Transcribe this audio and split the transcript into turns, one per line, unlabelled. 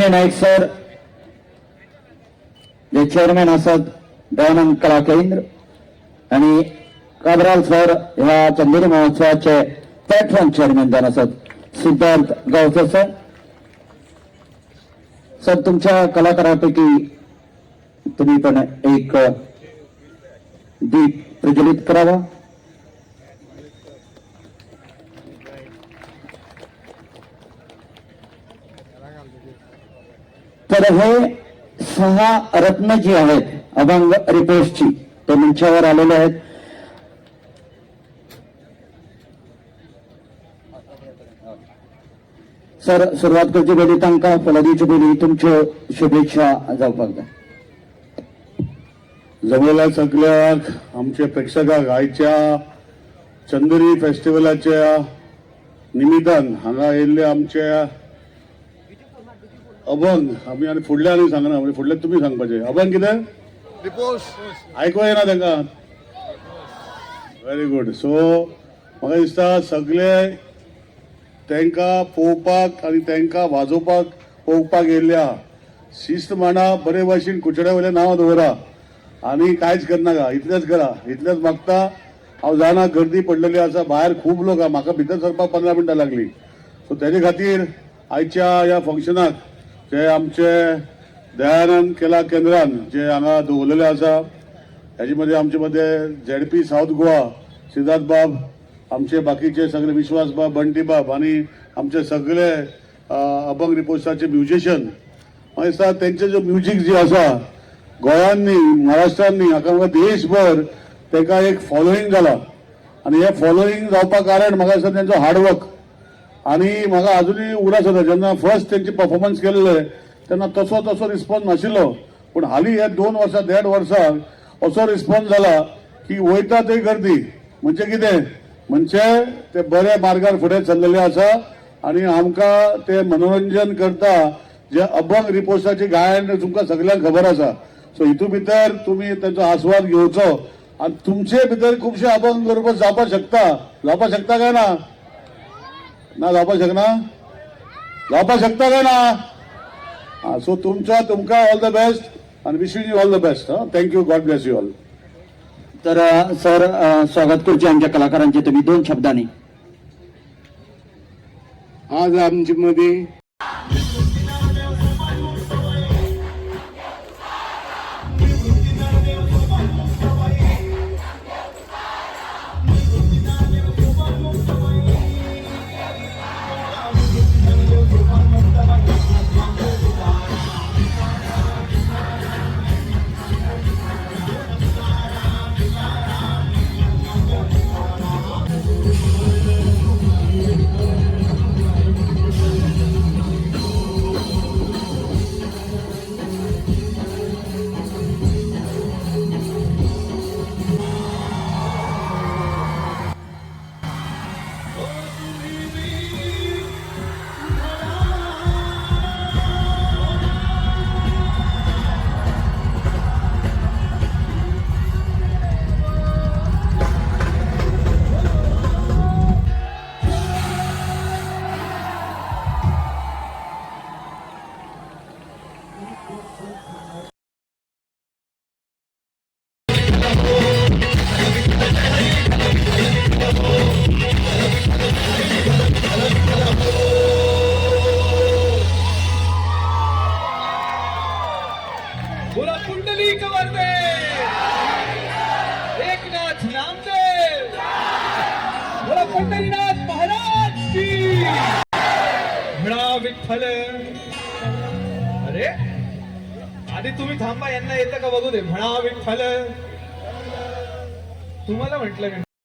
Vinay Naik sir जे chairman असत दयानंद कला केंद्र आणि काबराल सर या चंदेरी महोत्सवाचे पॅट्रन चेअरमॅन जाण असत सिद्धार्थ गावकर सर. सर तुमच्या कलाकारापैकी तुम्ही पण एक दीप प्रज्वलित करावा. तर हे 6 रत्न जी आहेत अभंग रिपोर्टची ते मंचावर आलेले आहेत. सर सुरुवात करची बेली तांका फलदीची बेली तुमच्या शुभेच्छा जाऊ बघा.
जमलेल्या सगळ्याक आमच्या प्रेक्षकांक आयच्या चंदेरी फेस्टिवलाच्या निमित्तान हांगा येयल्ले आमचे अभंग आमी आनी फुडल्यान सांगना म्हणजे फुडल्यान तुमी सांगपाचे अभंग कितें आयको येना तांकां. Very good. सो म्हाका दिसता सगळे तांकां पळोवपाक आनी तांकां वाजोवपाक पळोवपाक येयल्ल्या शिस्त मांडा बरे भाशेन कुचड्या वयलें नांव दवरा आनी कांयच करनाका. इतलेंच करा. इतलेंच मागता. हांव जाणा गर्दी पडलेली आसा भायर खूब लोक आहा म्हाका भितर सरपाक 15 मिनटां लागली. सो तेजे खातीर आयच्या ह्या फंक्शनाक जे आमचे दयानंद कला केंद्रान जे हांगा दवरलेले आसा हेजे मध्ये आमचे मध्ये ZP साऊथ गोवा सिद्धार्थ बाब आमचे बाकीचे सगळे विश्वास बाब बंटी बाब आणि आमचे सगळे अभंग रिपोर्ट्साचे म्युजिशियन म्हाका दिसता तेंचे जो म्युझिक जी आसा गोंयांनी महाराष्ट्रांनी हाका देशभर ताका एक फॉलोईंग जाला आणि हे फॉलोईंग जावपा कारण म्हाका दिसता तेंचो हार्डवर्क आणि म्हाका अजुनूय उगडास जाता जेन्ना फर्स्ट तेंचे परफॉर्मन्स केल्ले तेन्ना तसो रिस्पॉन्स नाशिल्लो पूण हालीं हे 2 वर्सां 1.5 वर्सां असो रिस्पॉन्स जाला की वयता थंय गर्दी म्हणजे कितें म्हणजे ते बऱ्या मार्गार फुडें चल्लेले आसा आणि आमकां ते मनोरंजन करता जे अभंग रिपोर्ट्साचे गायन तुमकां सगळ्यांक खबर आसा. सो हितू भितर तुमी तेचो आस्वाद घेवचो आणि तुमचे भितर खुबशे अभंग बरोबर जावपाक शकता काय ना जावपाक शकना जावपाक शकता काय ना. सो तुमकां ऑल द बेस्ट आणि wishing you all the best. Thank you. God bless you all.
तर सर स्वागत करचे आमच्या कलाकारांचे तुम्ही 2 शब्दांनी.
आज आमच्या मध्ये
पंढरीनाथ महाराज की म्हणा विठ्ठल. अरे आधी तुम्ही थांबा यांना येतं का बघू दे. म्हणा विठ्ठल. तुम्हाला म्हटलं